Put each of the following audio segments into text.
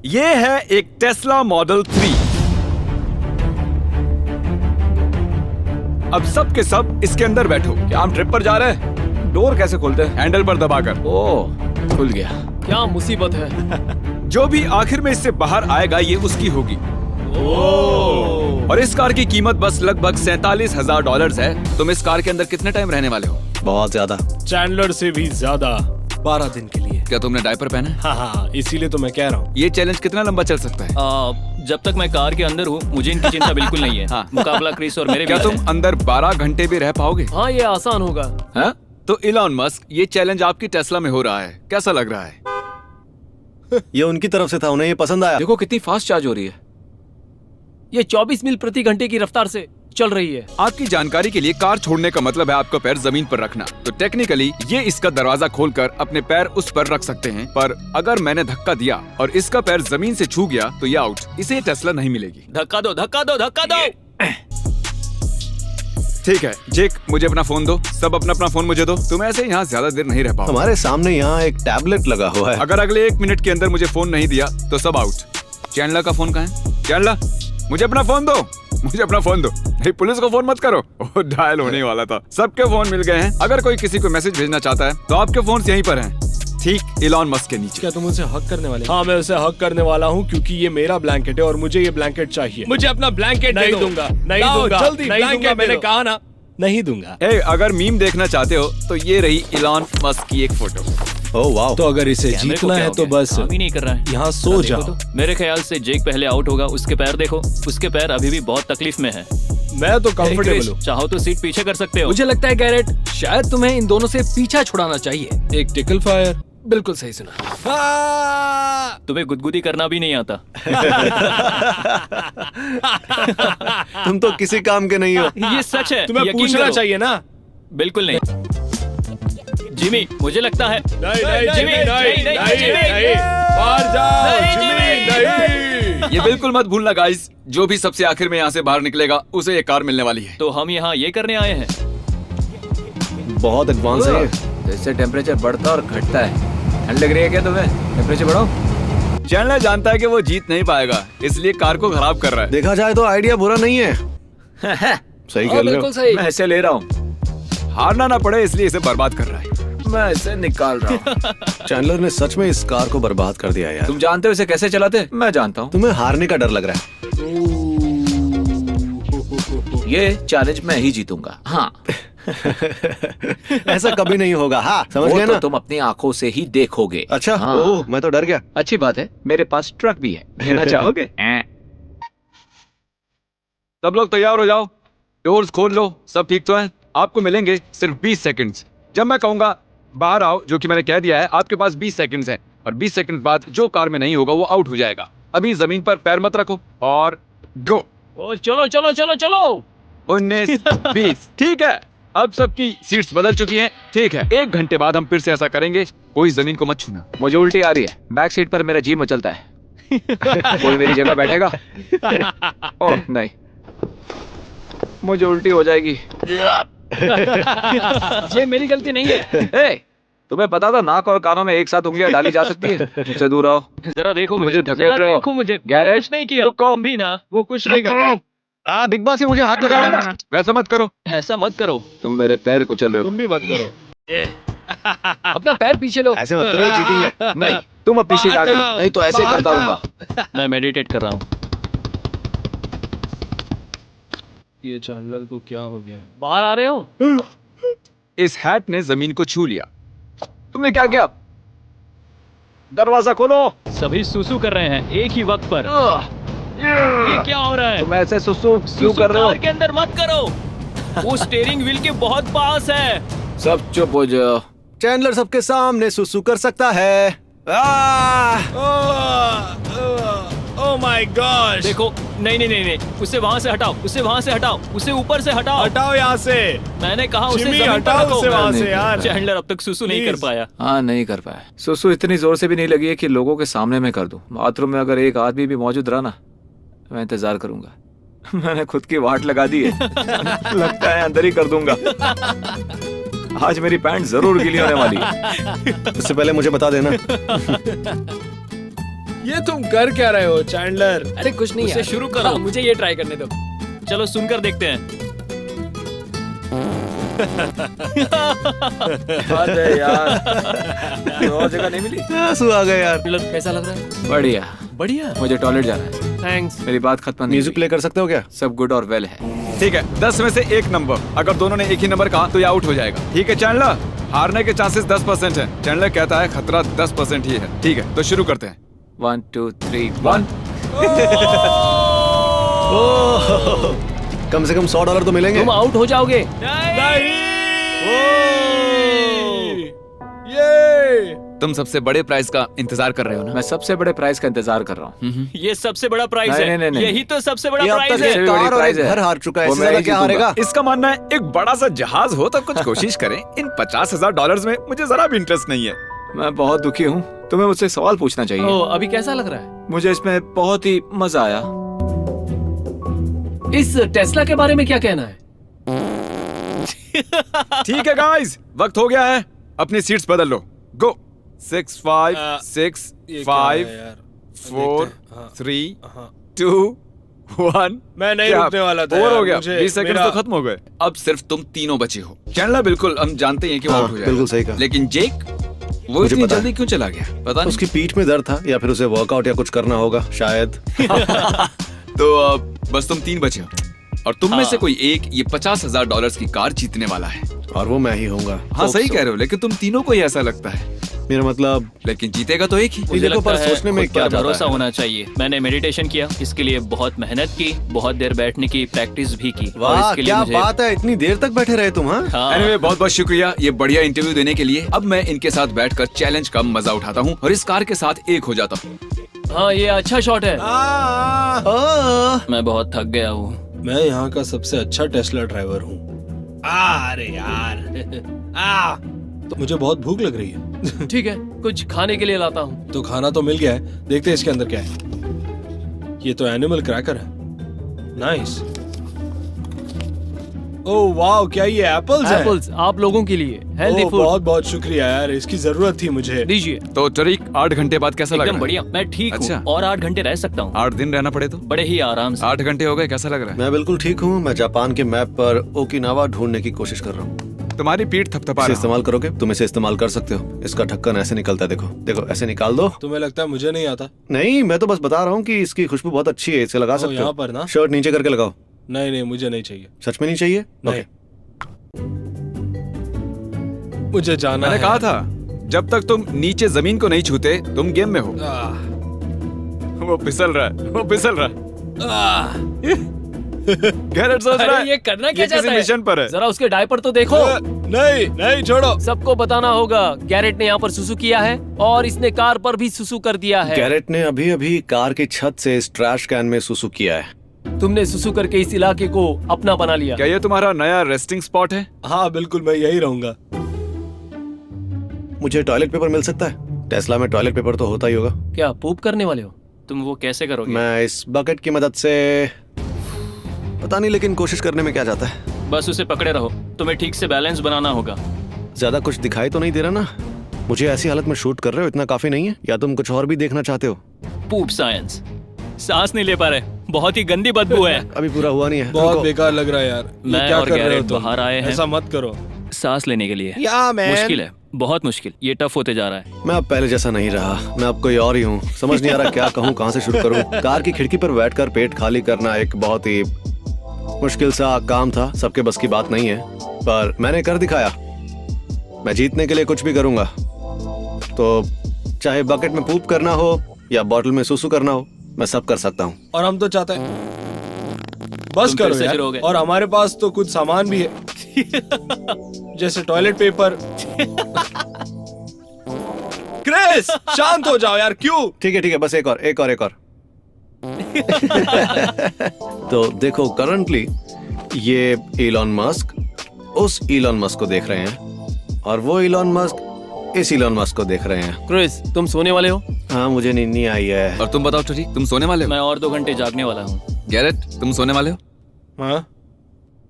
ये है एक टेस्ला मॉडल 3। अब सब के सब इसके अंदर बैठो। क्या हम ट्रिप पर जा रहे हैं? डोर कैसे खोलते हैं? हैंडल पर दबाकर। ओह, खुल गया। क्या मुसीबत है। जो भी आखिर में इससे बाहर आएगा ये उसकी होगी। और इस कार की कीमत बस लगभग $47,000 है। तुम इस कार के अंदर कितने टाइम रहने वाले हो? बहुत ज्यादा। चैंडलर से भी ज्यादा। 12 दिन के लिए। क्या तुमने डायपर पहना है? हाँ, इसीलिए तो मैं कह रहा हूँ। ये चैलेंज कितना लंबा चल सकता है? जब तक मैं कार के अंदर हूँ मुझे इनकी चिंता बिल्कुल नहीं है। हाँ। मुकाबला क्रिस और मेरे क्या बीच तुम है। अंदर 12 घंटे भी रह पाओगे? हाँ, ये आसान होगा। हाँ? तो इलॉन मस्क, ये चैलेंज आपकी टेस्ला में हो रहा है, कैसा लग रहा है? ये उनकी तरफ से था, उन्हें ये पसंद आया। देखो कितनी फास्ट चार्ज हो रही है। ये 24 मील प्रति घंटे की रफ्तार से चल रही है। आपकी जानकारी के लिए, कार छोड़ने का मतलब है आपका पैर जमीन पर रखना। तो टेक्निकली ये इसका दरवाजा खोलकर अपने पैर उस पर रख सकते हैं, पर अगर मैंने धक्का दिया और इसका पैर जमीन से छू गया तो ये आउट। इसे टेस्ला नहीं मिलेगी। धक्का दो, धक्का दो, धक्का दो। ठीक है जेक, मुझे अपना फोन दो। सब अपना अपना फोन मुझे दो। तुम ऐसे यहाँ ज्यादा देर नहीं रह पाओ। हमारे सामने यहाँ एक टैबलेट लगा हुआ है। अगर अगले 1 मिनट के अंदर मुझे फोन नहीं दिया तो सब आउट। चैंडलर का फोन कहाँ है? चैंडलर, मुझे अपना फोन दो। मुझे अपना फोन दो। नहीं, पुलिस को फोन मत करो। वो डायल होने वाला था। सबके फोन मिल गए हैं। अगर कोई किसी को मैसेज भेजना चाहता है तो आपके फोन यहीं पर हैं, ठीक इलॉन मस्क के नीचे। क्या तुम उसे हक करने वाले? हाँ, मैं उसे हक करने वाला हूँ क्योंकि ये मेरा ब्लैंकेट है और मुझे ये ब्लैंकेट चाहिए। मुझे अपना ब्लैंकेट नहीं दूंगा। नहीं दूंगा। जल्दी ब्लैंकेट। मैंने कहा ना, नहीं दूंगा। ए, अगर मीम देखना चाहते हो तो ये रही इलॉन मस्क की एक फोटो। ओह वाह। तो अगर इसे कैमरे को जीतना क्या है हो तो गया? बस काम ही नहीं कर रहा है। यहाँ सो देखो जाओ। तो। मेरे ख्याल से जेक पहले आउट होगा। उसके पैर देखो, उसके पैर अभी भी बहुत तकलीफ में है। मैं तो कंफर्टेबल क्रिस, हूँ। चाहो तो सीट पीछे कर सकते हो। मुझे लगता है गैरेट, शायद तुम्हें इन दोनों से पीछा छुड़ाना चाहिए। एक टिकल फायर। बिल्कुल सही सुना। तुम्हें गुदगुदी करना भी नहीं आता। तुम तो किसी काम के नहीं हो। ये सच है। तुम्हें यकीन पूछना करो। चाहिए ना। बिल्कुल नहीं। जिमी, मुझे लगता है नहीं, जिमी, जिमी। बाहर जाओ, नहीं, जिमी, जिमी, नहीं। ये बिल्कुल मत भूलना गाइस, जो भी सबसे आखिर में यहाँ से बाहर निकलेगा उसे ये कार मिलने वाली है। तो हम यहाँ ये करने आए हैं। बहुत एडवांस है ये। जैसे टेम्परेचर बढ़ता और घटता है। ठंड लग रही है क्या तुम्हें? टेम्परेचर बढ़ाओ। चैंडलर जानता है कि वो जीत नहीं पाएगा, इसलिए कार को खराब कर रहा है। देखा जाए तो आइडिया बुरा नहीं है। सही हाँ, खेल रहे बिल्कुल हो। सही। मैं इसे ले रहा हूँ। हारना ना पड़े इसलिए इसे बर्बाद कर रहा है। मैं इसे निकाल रहा हूँ। चैंडलर ने सच में इस कार को बर्बाद कर दिया यार। तुम जानते हो इसे कैसे चलाते? मैं जानता हूँ। तुम्हें हारने का डर लग रहा है। ये चैलेंज मैं ही जीतूंगा। हाँ। ऐसा कभी नहीं होगा। हाँ, समझ वो गए तो ना। तुम अपनी आंखों से ही देखोगे। अच्छा। हाँ। ओह, मैं तो डर गया। अच्छी बात है, मेरे पास ट्रक भी है। लेना चाहोगे? सब लोग तैयार हो जाओ। डोर्स खोल लो। सब ठीक तो है? आपको मिलेंगे सिर्फ 20 सेकंड्स। जब मैं कहूंगा बाहर आओ, जो कि मैंने कह दिया है, आपके पास 20 सेकंड्स हैं और 20 सेकंड बाद जो कार में नहीं होगा वो आउट हो जाएगा। अभी जमीन पर पैर मत रखो और गो। ओ, चलो चलो चलो चलो। 19, 20। ठीक है, अब सबकी सीट्स बदल चुकी हैं। ठीक है, 1 घंटे बाद हम फिर से ऐसा करेंगे। कोई जमीन को मत छूना। मुझे उल्टी आ रही है। बैक सीट पर मेरा जी मचलता है। कोई मेरी जगह बैठेगा? ओह नहीं, मुझे उल्टी हो जाएगी। ये मेरी गलती नहीं है। ए, तुम्हें पता था नाक और कानों में एक साथ उंगलियां डाली जा सकती है? मुझसे दूर आओ। जरा देखो मुझे धकेल जरा रहे हो। देखो मुझे। गैरेज कुछ नहीं किया। तुम भी ना। वो कुछ नहीं कर। बिग बॉस मुझे हाथ लगा। वैसा मत करो। ऐसा मत करो। तुम मेरे पैर को चल रहे हो। तुम भी मत करो। अपना पैर पीछे लो। ऐसे मत करो, जीतेंगे। नहीं, तुम अपनी सीट आगे लो, नहीं तो ऐसे ही करता रहूंगा। मैं मेडिटेट कर रहा हूँ। ये चैंडलर को क्या हो गया? बाहर आ रहे हो? इस हैट ने जमीन को छू लिया। तुमने क्या किया? दरवाजा खोलो। सभी सुसु कर रहे हैं एक ही वक्त पर। ये क्या हो रहा है? तुम ऐसे सुसु क्यों सुसु कर रहे हो? कार के अंदर मत करो। वो स्टीयरिंग व्हील के बहुत पास है। सब चुप हो जाओ। चैंडलर सबके सामने सुसु कर सकता है। Oh my God. देखो, नहीं नहीं नहीं नहीं, उसे वहाँ से हटाओ, उसे वहाँ से हटाओ, उसे ऊपर से हटाओ। हटाओ यहाँ से। मैंने कहा उसे जिमी, जमीन पर हटाओ रखो। उसे वहाँ से यार। चैंडलर अब तक सुसु नहीं कर Please। पाया। हाँ, नहीं कर पाया। सुसु इतनी जोर से भी नहीं लगी है कि लोगों के सामने मैं कर दूं। बाथरूम में अगर एक आदमी भी मौजूद रहा ना, मैं इंतजार करूंगा। मैंने खुद की वाट लगा दी है। लगता है अंदर ही कर दूंगा। आज मेरी पैंट जरूर गीली होने वाली है। इससे पहले मुझे बता देना। ये तुम कर क्या रहे हो चैंडलर? अरे कुछ नहीं उसे यार, शुरू करो। हाँ, मुझे ये ट्राई करने दो। चलो सुनकर देखते हैं। अरे यार, कोई और जगह नहीं मिली? आंसू आ गए यार। कैसा लग रहा है? बढ़िया। बढ़िया। मुझे टॉयलेट जाना है। थैंक्स। मेरी बात खत्म नहीं म्यूजिक हुई। प्ले कर सकते हो क्या? सब गुड और वेल है। ठीक है, 10 में से 1 नंबर। अगर दोनों ने एक ही नंबर कहा तो ये आउट हो जाएगा। ठीक है चैंडलर, हारने के चांसेस 10% है। चैंडलर कहता है खतरा 10% ही है। ठीक है, तो शुरू करते हैं। 1 2 3 1। कम से कम $100 तो मिलेंगे। तुम आउट हो जाओगे। ये तुम सबसे बड़े प्राइस का इंतजार कर रहे हो ना? मैं सबसे बड़े प्राइस का इंतजार कर रहा हूँ। ये सबसे बड़ा प्राइस नहीं, है। नहीं, नहीं। यही तो सबसे बड़ा ये अब प्राइस तक है। एक सबसे बड़ी कार और प्राइस एक है। घर हार चुका है। वो इससे मैं ज्यादा ही क्या जीतूंगा। हारेगा? इसका मानना है एक बड़ा सा जहाज हो तो कुछ कोशिश करें। इन $50,000 में मुझे जरा भी इंटरेस्ट नहीं है। मैं बहुत दुखी हूँ। तुम्हें मुझसे सवाल पूछना चाहिए। ओ, अभी कैसा लग रहा है? मुझे इसमें बहुत ही मजा आया। इस टेस्ला के बारे में क्या कहना है? ठीक है गाइस, वक्त हो गया है। अपनी सीट्स बदल लो। गो। 6 5 6 ये क्या 5 है यार? 4 देखते हैं। हाँ। 3 हाँ। 2 1। मैं नहीं रुकने वाला था ओवर यार, हो गया। मुझे 20 सेकंड मेरा- तो खत्म हो गए। अब सिर्फ तुम तीनों बचे हो। चैंडलर बिल्कुल हम जानते हैं कि वो हाँ, आउट हो जाएगा। बिल्कुल सही कहा। लेकिन जेक, वो मुझे इतनी पता है। जल्दी क्यों चला गया? पता नहीं। उसकी पीठ में दर्द था या फिर उसे वर्कआउट या कुछ करना होगा शायद। तो बस तुम 3 बचे हो और तुम में हाँ। से कोई एक ये $50,000 की कार जीतने वाला है। और वो मैं ही होऊंगा। हाँ सही कह रहे हो, लेकिन तुम तीनों को ही ऐसा लगता है। मेरा मतलब लेकिन जीतेगा तो एक ही। मुझे देखो, लगता पर है सोचने में खुद क्या पर जाता भरोसा है। होना चाहिए। मैंने मेडिटेशन किया, इसके लिए बहुत मेहनत की, बहुत देर बैठने की प्रैक्टिस भी की। और वाह इसके लिए क्या मुझे बात है, इतनी देर तक बैठे रहे तुम। हाँ हाँ, एनीवे बहुत बहुत शुक्रिया ये बढ़िया इंटरव्यू देने के लिए। अब मैं इनके साथ बैठकर चैलेंज का मजा उठाता हूँ और इस कार के साथ एक हो जाता हूँ। हाँ, ये अच्छा शॉट है। मैं बहुत थक गया हूँ। मैं यहाँ का सबसे अच्छा टेस्ला ड्राइवर हूँ। अरे यार तो मुझे बहुत भूख लग रही है। ठीक है, कुछ खाने के लिए लाता हूँ। तो खाना तो मिल गया है, देखते हैं इसके अंदर क्या है। ये तो एनिमल क्रैकर है। नाइस। ओह वाह, क्या ये एप्पल्स हैं? एप्पल्स आप लोगों के लिए हेल्दी ओह, फूड। बहुत बहुत शुक्रिया यार, इसकी जरूरत थी मुझे। दीजिए। तो टरीक 8 घंटे बाद कैसा लग रहा एकदम है? बढ़िया, मैं ठीक अच्छा। हूँ और 8 घंटे रह सकता हूँ 8 दिन रहना पड़े तो? बड़े ही आराम से। 8 घंटे हो गए, कैसा लग रहा है? मैं बिल्कुल ठीक हूँ। मैं जापान के मैप पर ओकिनावा ढूंढने की कोशिश कर रहा हूँ। तुम्हारी पीठ थपथपा इसे रहा इस्तेमाल करोगे? तुम इसे इस्तेमाल कर सकते हो। इसका ढक्कन ऐसे निकलता है, देखो देखो, ऐसे निकाल दो। तुम्हें लगता है मुझे नहीं आता? नहीं, मैं तो बस बता रहा हूँ कि इसकी खुशबू बहुत अच्छी है, इसे लगा सकते यहाँ हो। पर ना? शर्ट नीचे करके लगाओ। नहीं नहीं, मुझे नहीं चाहिए। सच में नहीं चाहिए? नहीं। ओके। मुझे जाना मैंने है। कहा था जब तक तुम नीचे जमीन को नहीं छूते तुम गेम में हो। आह, वो फिसल रहा है, वो फिसल रहा है। आह, गैरेट सोच रहा अरे है ये करना क्या ये किसी चाहता है? मिशन पर है। जरा उसके डायपर तो देखो। नहीं नहीं, छोड़ो। सबको बताना होगा, गैरेट ने यहाँ पर सुसु किया है और इसने कार पर भी सुसु कर दिया है। गैरेट ने अभी अभी कार की छत से इस ट्रैश कैन में सुसु किया है। तुमने सुसु करके इस इलाके को अपना बना लिया। क्या ये तुम्हारा नया रेस्टिंग स्पॉट है? हाँ बिल्कुल, मैं यही रहूंगा। मुझे टॉयलेट पेपर मिल सकता है? टेस्ला में टॉयलेट पेपर तो होता ही होगा। क्या पूप करने वाले हो? तुम वो कैसे करोगे? मैं इस बकेट की मदद से पता नहीं, लेकिन कोशिश करने में क्या जाता है। बस उसे पकड़े रहो, तुम्हें ठीक से बैलेंस बनाना होगा। ज्यादा कुछ दिखाई तो नहीं दे रहा ना? मुझे ऐसी हालत में शूट कर रहे हो, इतना काफी नहीं है? या तुम कुछ और भी देखना चाहते हो? पूप साइंस। सांस नहीं ले पा रहे, बहुत ही गंदी बदबू है। अभी पूरा हुआ नहीं है। बहुत रुको। बेकार लग रहा है यार। ये मैं क्या और कर रहे हो गैरेट तुम? बाहर आए हैं। ऐसा मत करो। सांस लेने के लिए या मैन। मुश्किल है, बहुत मुश्किल। ये टफ होते जा रहा है। मैं अब पहले जैसा नहीं रहा, मैं अब कोई और ही हूँ। समझ नहीं आ रहा क्या कहूँ, कहाँ से शुरू करूँ। कार की खिड़की पर बैठकर पेट खाली करना एक बहुत ही मुश्किल सा काम था। सबके बस की बात नहीं है, पर मैंने कर दिखाया। मैं जीतने के लिए कुछ भी करूंगा। तो चाहे बकेट में पूप करना हो या बॉटल में सुसु करना हो, मैं सब कर सकता हूँ। और हम तो चाहते हैं बस तुम फिर करो से यार। शुरू हो गए। और हमारे पास तो कुछ सामान भी है जैसे टॉयलेट पेपर। क्रिस शांत हो जाओ यार, क्यों? ठीक है, बस एक और। तो देखो, करंटली ये इलॉन मस्क उस इलॉन मस्क को देख रहे हैं और वो इलॉन मस्क इस इलॉन मस्क को देख रहे हैं। क्रिस, तुम सोने वाले हो? हाँ, मुझे नींद नहीं आई है। और तुम बताओ टरी, तुम सोने वाले हो? मैं और 2 घंटे जागने वाला हूँ। गैरेट तुम सोने वाले हो? हाँ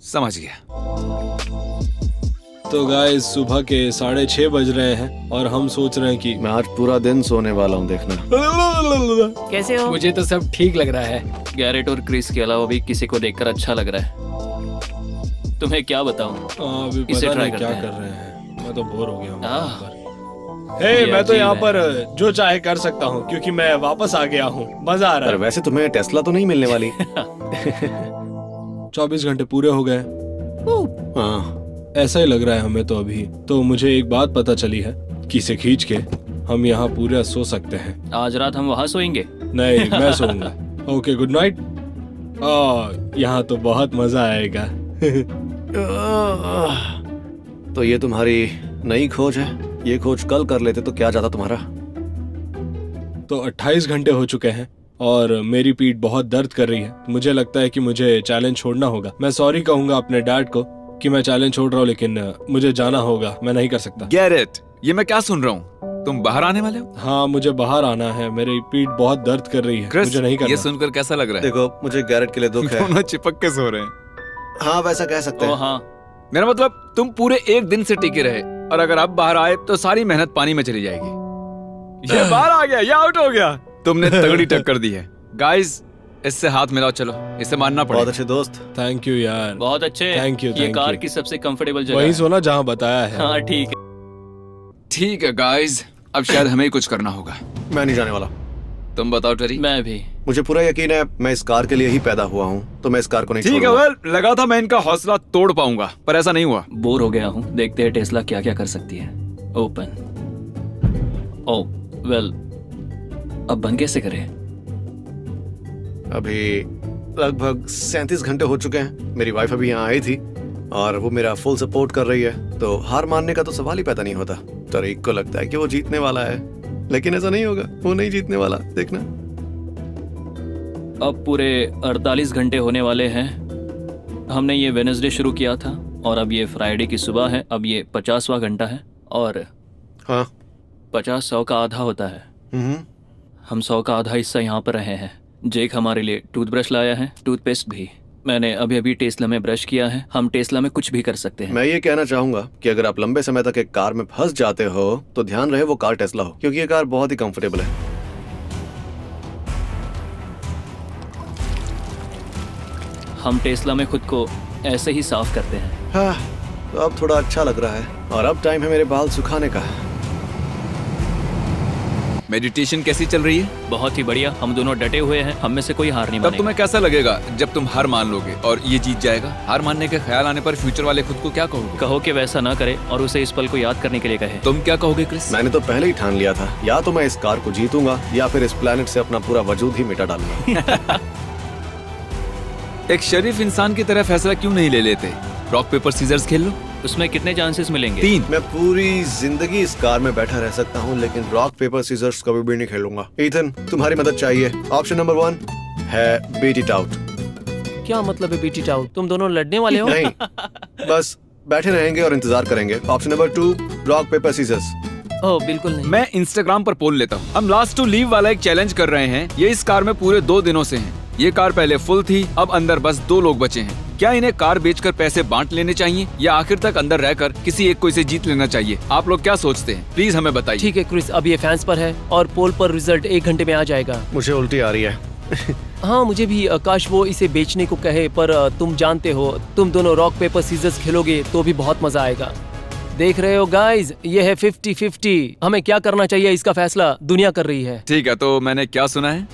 समझ गया। तो गाइस सुबह के 6:30 बज रहे हैं और हम सोच रहे हैं कि मैं आज पूरा दिन सोने वाला हूँ, देखना। कैसे हो? मुझे तो सब ठीक लग रहा है। गैरेट और क्रिस के अलावा भी किसी को देखकर अच्छा लग रहा है। तुम्हें क्या बताऊं? अभी इसे पता try नहीं क्या करते कर हैं। रहे हैं। मैं तो बोर हो गया हूँ आह। यहाँ पर। हे, ये मैं तो अजीब यहाँ है। पर जो चाहे कर सकता हूँ क्योंकि मैं वापस आ गया हूँ। मजा आ रहा पर है। वैसे तुम्हें टेस्ला तो नहीं मिलने वाली। 24 घंटे पूरे हो गए। हाँ, ऐसा ही लग रहा है हमें तो अभी। तो मुझे एक बात पता चली है कि इसे खींच के हम यहाँ पूरा सो सकते हैं। आज रात हम वहाँ सोएंगे। नहीं, मैं सोऊंगा। Okay, good night. यहाँ तो बहुत मजा आएगा। तो ये तुम्हारी नई खोज है? ये खोज कल कर लेते तो क्या जाता तुम्हारा? तो 28 घंटे हो चुके हैं और मेरी पीठ बहुत दर्द कर रही है। मुझे लगता है कि मुझे चैलेंज छोड़ना होगा। मैं सॉरी कहूंगा अपने डैड को कि मैं चैलेंज छोड़ रहा हूँ, लेकिन मुझे जाना होगा। मैं नहीं कर सकता। गैरेट, ये मैं क्या सुन रहा हूँ? तुम बाहर आने वाले हो? हाँ, मुझे बाहर आना है। मेरी पीठ बहुत दर्द कर रही है। क्रिस, मुझे नहीं ये करना। सुनकर कैसा लग रहा है? देखो, मुझे गैरेट के लिए दुख है। दोनों चिपक के सो रहे हैं। हाँ, वैसा कह सकते ओ हैं। हाँ, मेरा मतलब तुम पूरे एक दिन से टिके रहे और अगर अब बाहर आए तो सारी मेहनत पानी में चली जाएगी। ये बाहर आ गया, ये आउट हो गया। तुमने तगड़ी टक्कर दी है। गाइस, इससे हाथ मिलाओ, चलो इसे मानना बहुत पड़ेगा। अच्छे दोस्त। थैंक यू यार। बहुत अच्छे। Thank you, ये thank कार you। की सबसे कंफर्टेबल जगह वही है। सोना जहाँ बताया है। हाँ ठीक है। ठीक है गाइस, अब शायद हमें ही कुछ करना होगा। मैं नहीं जाने वाला। तुम बताओ टरी। मैं भी। मुझे पूरा यकीन है मैं इस कार के लिए ही पैदा हुआ हूँ, तो मैं इस कार को नहीं ठीक है, छोड़ूंगा। वेल लगा था मैं इनका हौसला तोड़ पाऊंगा, पर ऐसा नहीं हुआ। बोर हो गया हूँ। देखते हैं टेस्ला क्या क्या कर सकती है। ओपन। ओ वेल, अब बंद कैसे करें? अभी लगभग 37 घंटे हो चुके हैं। मेरी वाइफ अभी यहाँ आई थी और वो मेरा फुल सपोर्ट कर रही है, तो हार मानने का तो सवाल ही पैदा नहीं होता। तरीक को लगता है कि वो जीतने वाला है, लेकिन ऐसा नहीं होगा। वो नहीं जीतने वाला, देखना। अब पूरे 48 घंटे होने वाले हैं। हमने ये वेडनेसडे शुरू किया था और अब ये फ्राइडे की सुबह है। अब ये 50वां घंटा है और हाँ। 50 100 का आधा होता है। हम्म। हम 100 का आधा हिस्सा यहाँ पर रहे हैं। जेक हमारे लिए टूथब्रश लाया है, टूथपेस्ट भी। मैंने अभी अभी टेस्ला में ब्रश किया है। हम टेस्ला में कुछ भी कर सकते हैं। मैं ये कहना चाहूंगा कि अगर आप लंबे समय तक एक कार में फंस जाते हो तो ध्यान रहे वो कार टेस्ला हो, क्योंकि ये कार बहुत ही कंफर्टेबल है। हम टेस्ला में खुद को ऐसे ही साफ करते हैं। हाँ, तो अब थोड़ा अच्छा लग रहा है और अब टाइम है मेरे बाल सुखाने का। मेडिटेशन कैसी चल रही है? बहुत ही बढ़िया। हम दोनों डटे हुए हैं। हम में से कोई हार नहीं तब मानेगा। तुम्हें कैसा लगेगा जब तुम हार मान लोगे और ये जीत जाएगा? हार मानने के ख्याल आने पर फ्यूचर वाले खुद को क्या कहोगे? कहो कि वैसा ना करे और उसे इस पल को याद करने के लिए कहे। तुम क्या कहोगे क्रिस? मैंने तो पहले ही ठान लिया था, या तो मैं इस कार को जीतूंगा या फिर इस प्लेनेट से अपना पूरा वजूद ही मिटा डालूंगा। एक शरीफ इंसान की तरह फैसला क्यों नहीं ले लेते? रॉक पेपर सीजर्स खेल लो। उसमें कितने चांसेस मिलेंगे? 3। मैं पूरी जिंदगी इस कार में बैठा रह सकता हूँ, लेकिन रॉक पेपर सीजर्स कभी भी नहीं खेलूंगा। ईथन, तुम्हारी मदद चाहिए। ऑप्शन नंबर 1 है बीट इट आउट। क्या मतलब है बीट इट आउट? तुम दोनों लड़ने वाले हो? नहीं, बस बैठे रहेंगे और इंतजार करेंगे। Option number 2 rock paper scissors. ओह बिल्कुल नहीं। मैं इंस्टाग्राम पर पोल लेता हूँ। हम लास्ट टू लीव वाला एक चैलेंज कर रहे हैं। ये इस कार में पूरे 2 दिनों से हैं। ये कार पहले फुल थी, अब अंदर बस 2 लोग बचे हैं। क्या इन्हें कार बेचकर पैसे बांट लेने चाहिए या आखिर तक अंदर रहकर किसी एक को इसे जीत लेना चाहिए? आप लोग क्या सोचते हैं? प्लीज हमें बताइए। ठीक है क्रिस, अब ये फैंस पर है और पोल पर रिजल्ट 1 घंटे में आ जाएगा। मुझे उल्टी आ रही है। हाँ मुझे भी। काश वो इसे बेचने को कहे, पर तुम जानते हो, तुम दोनों रॉक पेपर सीजर्स खेलोगे तो भी बहुत मजा आएगा। देख रहे हो गाइज, ये है 50-50। हमें क्या करना चाहिए इसका फैसला दुनिया कर रही है। ठीक है, तो मैंने क्या सुना है?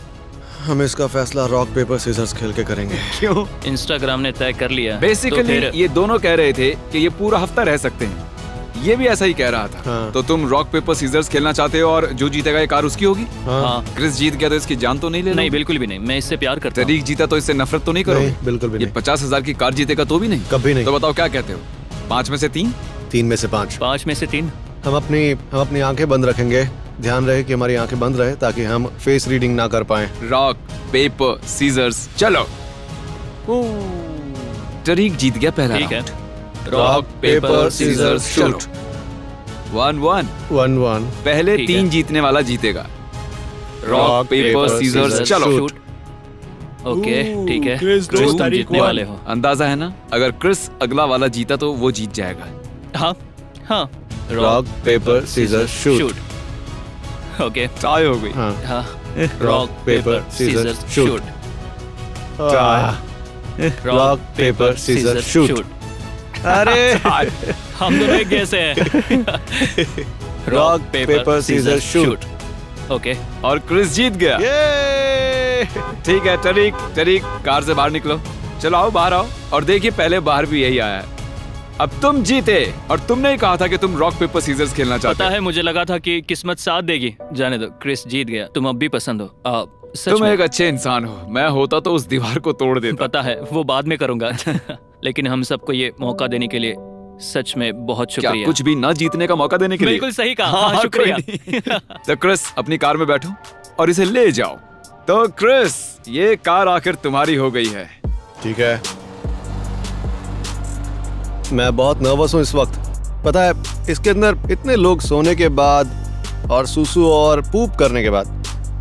हम इसका फैसला रॉक पेपर सीजर्स खेल के करेंगे। क्यों? इंस्टाग्राम ने तय कर लिया। बेसिकली तो फिर ये दोनों कह रहे थे कि ये पूरा हफ्ता रह सकते हैं। ये भी ऐसा ही कह रहा था। हाँ। तो तुम रॉक पेपर सीजर्स खेलना चाहते हो और जो जीतेगा ये कार उसकी होगी? हाँ। क्रिस जीत गया तो इसकी जान तो नहीं ले नहीं, बिल्कुल भी नहीं। मैं इससे प्यार करता हूँ। तरीक जीता तो इससे नफरत तो नहीं करोगे? नहीं, बिल्कुल भी ये नहीं। 50,000 की कार जीतेगा तो भी नहीं? कभी नहीं। तो बताओ क्या कहते हो? 5 में से 3? 3 में से 5। 5 में से 3। हम अपनी आंखें बंद रखेंगे। ध्यान रहे कि हमारी आंखें बंद रहे ताकि हम फेस रीडिंग ना कर पाए। रॉक पेपर सीजर्स, चलो। तरीक जीत गया पहला ठीक है। Round. Rock paper scissors shoot. 1-1। 1-1। पहले ठीक 3 है। जीतने वाला जीतेगा। Rock rock, paper paper, scissors, scissors, चलो। शूट। ओके ठीक है। क्रिस, क्रिस, तुम तारीख जीतने हुआ। वाले हो। अंदाजा है ना? अगर क्रिस अगला वाला जीता तो वो जीत जाएगा। हाँ हाँ rock paper scissor shoot. Okay tie हो गई। हाँ हाँ rock paper scissor shoot. Rock paper scissor shoot. अरे हम दोनों एक जैसे हैं। Rock paper scissor shoot. Okay और क्रिस जीत गया। ये ठीक है तरीक कार से बाहर निकलो। चलो आओ बाहर आओ। और देखिए पहले बाहर भी यही आया है। अब तुम जीते और तुमने ही कहा था कि तुम रॉक पेपर सीजर्स खेलना चाहते पता हो। है मुझे लगा था कि किस्मत साथ देगी। जाने दो, क्रिस जीत गया। तुम अब भी पसंद हो। सच तुम में एक अच्छे इंसान हो। मैं होता तो उस दीवार को तोड़ देता। पता है वो बाद में करूंगा। लेकिन हम सबको ये मौका देने के लिए सच में बहुत क्या शुक्रिया। कुछ भी ना जीतने का मौका देने के लिए? बिल्कुल सही कहा। हाँ, हाँ, शुक्रिया। कोई नहीं। तो क्रिस अपनी कार में बैठो और इसे ले जाओ। तो क्रिस ये कार आखिर तुम्हारी हो गई है। ठीक है। मैं बहुत नर्वस हूँ इस वक्त। पता है इसके अंदर इतने लोग सोने के बाद और सुसु और पूप करने के बाद